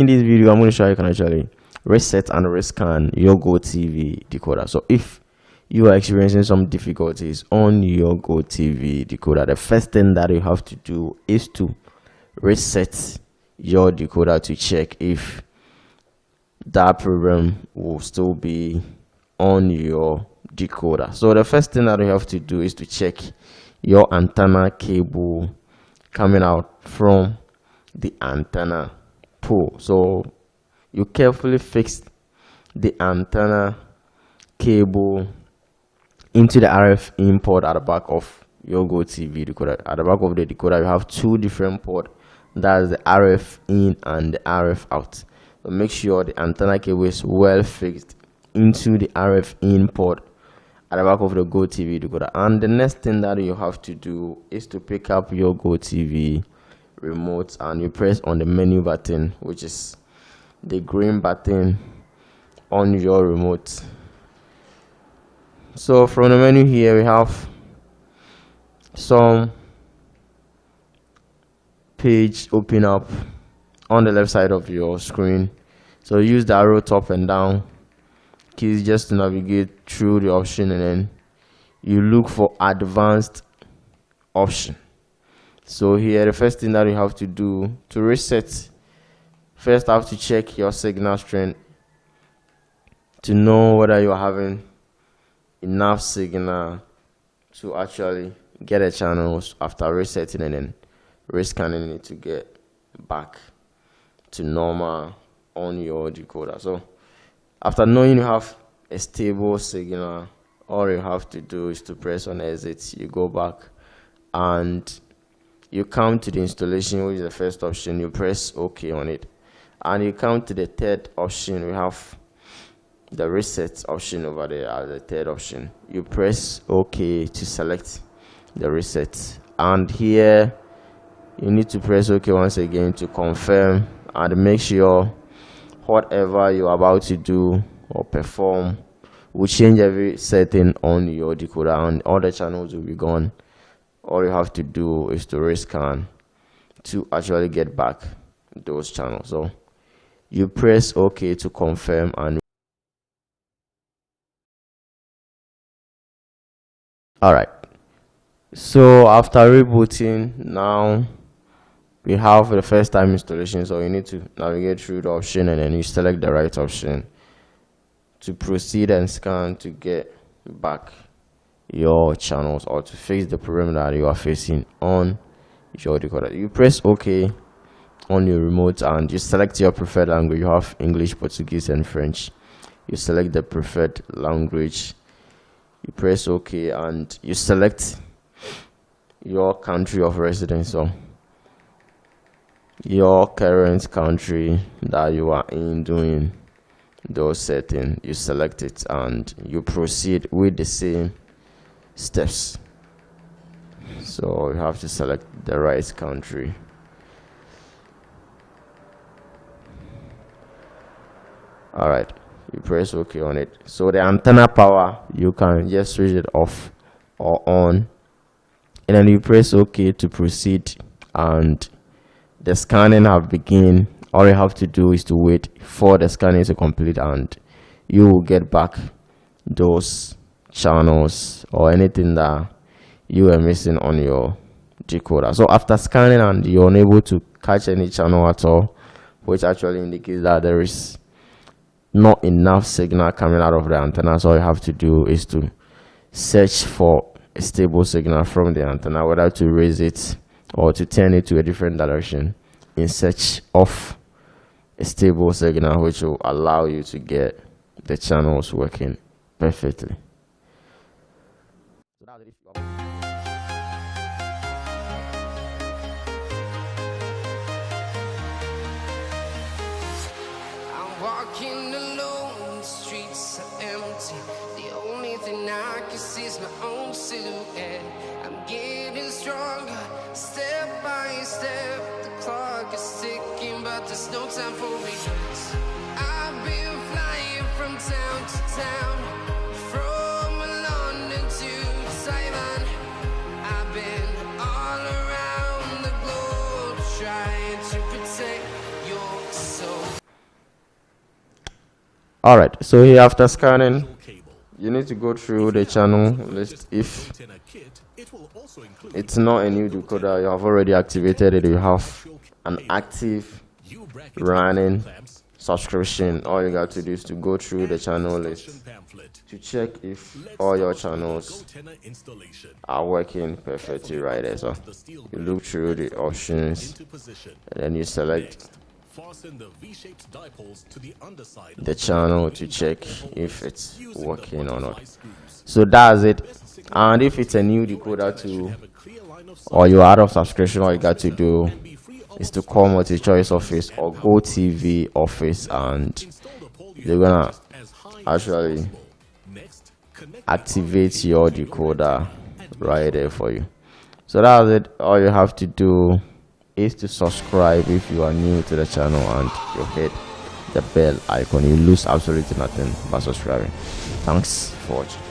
In this video, I'm going to show you can actually reset and rescan your GoTV decoder. So if you are experiencing some difficulties on your GoTV decoder, the first thing that you have to do is to reset your decoder to check if that problem will still be on your decoder. So the first thing that you have to do is to check your antenna cable coming out from the antenna pole. So you carefully fix the antenna cable into the RF input at the back of your GoTV decoder. At the back of the decoder, you have two different ports. That's the RF in and the RF out. So make sure the antenna cable is well fixed into the RF in port at the back of the GoTV decoder. And the next thing that you have to do is to pick up your GoTV remote and you press on the menu button, which is the green button on your remote. So from the menu here, we have some page open up on the left side of your screen. So use the arrow top and down keys just to navigate through the option, and then you look for advanced option. So here, the first thing that you have to do to reset, first have to check your signal strength to know whether you are having enough signal to actually get the channels after resetting and then rescanning it to get back to normal on your decoder. So after knowing you have a stable signal, all you have to do is to press on exit. You go back and you come to the installation, which is the first option. You press OK on it, and you come to the third option. We have the reset option over there as the third option. You press OK to select the reset, and here you need to press OK once again to confirm and make sure whatever you're about to do or perform will change every setting on your decoder and all the channels will be gone. All you have to do is to rescan to actually get back those channels. So you press OK to confirm, and all right. So after rebooting, now we have the first time installation. So you need to navigate through the option and then you select the right option to proceed and scan to get back your channels or to fix the problem that you are facing on your decoder. You press OK on your remote and you select your preferred language. You have English, Portuguese, and French. You select the preferred language. You press OK and you select your country of residence, so your current country that you are in doing those settings. You select it and you proceed with the same steps. So you have to select the right country. All right, you press OK on it. So the antenna power, you can just switch it off or on, and then you press OK to proceed, and the scanning have begun. All you have to do is to wait for the scanning to complete and you will get back those channels or anything that you are missing on your decoder. So after scanning and you're unable to catch any channel at all, which actually indicates that there is not enough signal coming out of the antenna, so all you have to do is to search for a stable signal from the antenna, whether to raise it or to turn it to a different direction in search of a stable signal, which will allow you to get the channels working perfectly. I'm walking alone, the streets are empty. The only thing I can see is my own silhouette. I'm getting stronger, step by step. The clock is ticking, but there's no time for regrets. I've been flying from town to town, from London to Taiwan. I've been all around the globe trying to protect your soul. Alright, so here after scanning, you need to go through the channel list. If it's not a new decoder, you have already activated it, you have an active running subscription, all you got to do is to go through the channel list to check if all your channels are working perfectly right there. So you look through the options and then you select the channel to check if it's working or not. So that's it. And if it's a new decoder too, or you're out of subscription, all you got to do is to call multi-choice office or GoTV office, and they're gonna actually activate your decoder right there for you. So that's it. All you have to do is to subscribe if you are new to the channel, and you hit the bell icon. You lose absolutely nothing by subscribing. Thanks for watching.